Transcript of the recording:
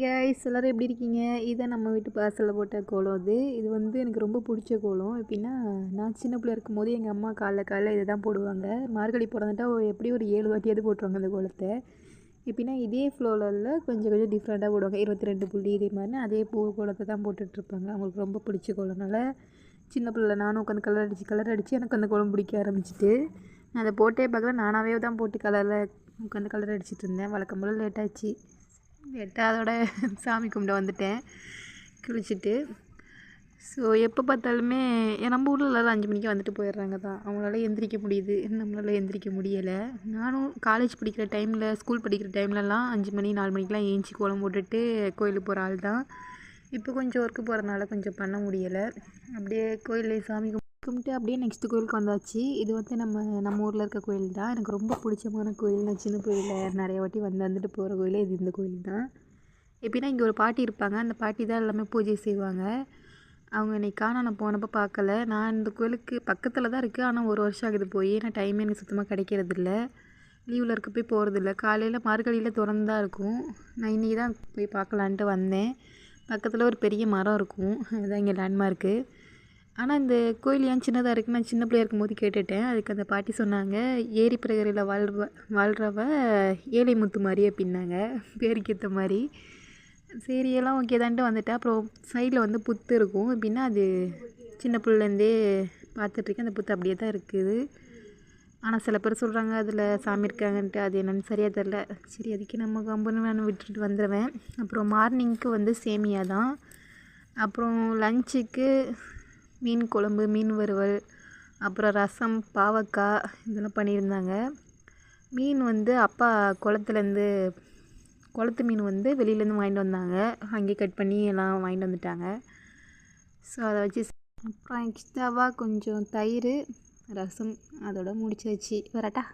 Guys எல்லோரும் எப்படி இருக்கீங்க? இதை நம்ம வீட்டு வாசலில் போட்ட கோலம் இது வந்து எனக்கு ரொம்ப பிடிச்ச கோலம். எப்படின்னா, நான் சின்ன பிள்ளை இருக்கும்போது எங்கள் அம்மா காலைல இதை தான் போடுவாங்க. மார்கழி பிறந்துட்டா எப்படியும் ஒரு 7 வாட்டியாவது போட்டுருவாங்க அந்த கோலத்தை. எப்படின்னா இதே ஃப்ளோவில் கொஞ்சம் கொஞ்சம் டிஃப்ரெண்ட்டாக போடுவாங்க. 22 புள்ளி இதே மாதிரி அதே பூ கோலத்தை தான் போட்டுட்ருப்பாங்க. அவங்களுக்கு ரொம்ப பிடிச்ச கோலம்னால சின்ன பிள்ளை நானும் உட்காந்து கலர் அடித்து எனக்கு அந்த கோலம் பிடிக்க ஆரம்பிச்சிட்டு நான் அதை போட்டே பார்க்கல. நானாகவே தான் போட்டு உட்காந்து கலர் அடிச்சிட்டு இருந்தேன். வழக்கம் போல் லேட்டாச்சு. அதோட சாமி கும்பிட வந்துட்டேன் குளிச்சுட்டு. ஸோ எப்போ பார்த்தாலுமே நம்ம ஊரில் எல்லோரும் 5 மணிக்கு வந்துட்டு போயிடுறாங்க தான். அவங்களால எந்திரிக்க முடியுது, நம்மளால் எந்திரிக்க முடியலை. நானும் காலேஜ் படிக்கிற டைமில், ஸ்கூல் படிக்கிற டைம்லலாம் 5 மணி 4 மணிக்கெலாம் ஏஞ்சி கோலம் போட்டுட்டு கோயிலுக்கு போகிற ஆள் தான். இப்போ கொஞ்சம் ஒர்க்கு போகிறதுனால கொஞ்சம் பண்ண முடியலை. அப்படியே கோயிலில் சாமி கும்பிட்டு அப்படியே நெக்ஸ்ட்டு கோயிலுக்கு வந்தாச்சு. இது வந்து நம்ம ஊரில் இருக்க கோயில் தான். எனக்கு ரொம்ப பிடிச்சமான கோயில். நான் சின்ன கோயிலில் நிறைய வாட்டி வந்துட்டு போகிற கோயில் இது இந்த கோயில் தான். எப்படின்னா இங்கே ஒரு பாட்டி இருப்பாங்க. அந்த பாட்டி தான் எல்லாமே பூஜை செய்வாங்க. அவங்க இன்னைக்கு நான் போனப்போ பார்க்கல. நான் இந்த கோயிலுக்கு பக்கத்தில் தான் இருக்குது. ஆனால் 1 வருஷம் ஆகுது போய். நான் டைமே எனக்கு சுத்தமாக கிடைக்கிறதில்ல. லீவில் இருக்க போய் போகிறதில்ல. காலையில் மார்கழியில் திறந்து தான் இருக்கும். நான் இன்றைக்கி தான் போய் பார்க்கலான்ட்டு வந்தேன். பக்கத்தில் ஒரு பெரிய மரம் இருக்கும். அதுதான் இங்கே லேண்ட்மார்க்கு. ஆனால் இந்த கோயில் ஏன் சின்னதாக இருக்குது, நான் சின்ன பிள்ளையா இருக்கும்போது கேட்டுட்டேன். அதுக்கு அந்த பாட்டி சொன்னாங்க, ஏரி பிரகரையில் வாழ்கிறவ ஏழை முத்து மாதிரி அப்படின்னாங்க, பேருக்கு ஏற்ற மாதிரி. சரி எல்லாம் ஓகே தான்ட்டு வந்துட்டேன். அப்புறம் சைடில் வந்து புத்து இருக்கும். எப்படின்னா அது சின்ன பிள்ளைலேருந்தே பார்த்துட்ருக்கேன். அந்த புத்து அப்படியே தான் இருக்குது. ஆனால் சில பேர் சொல்கிறாங்க அதில் சாமி இருக்காங்கன்ட்டு. அது என்னென்னு சரியாக தெரில. சரி அதுக்கு நம்ம கம்பெனி நான் விட்டுட்டு வந்துடுவேன். அப்புறம் மார்னிங்க்கு வந்து சேமியா தான். அப்புறம் லஞ்சுக்கு மீன் குழம்பு, மீன் வறுவல், அப்புறம் ரசம், பாவக்காய் இதெல்லாம் பண்ணியிருந்தாங்க. மீன் வந்து அப்பா குளத்து மீன் வந்து வெளியிலேருந்து வாங்கிட்டு வந்தாங்க. அங்கே கட் பண்ணி எல்லாம் வாங்கிட்டு வந்துட்டாங்க. ஸோ அதை வச்சு அப்புறம் எக்ஸ்ட்ராவாக கொஞ்சம் தயிர், ரசம் அதோட முடிச்சாச்சு. வரட்டா.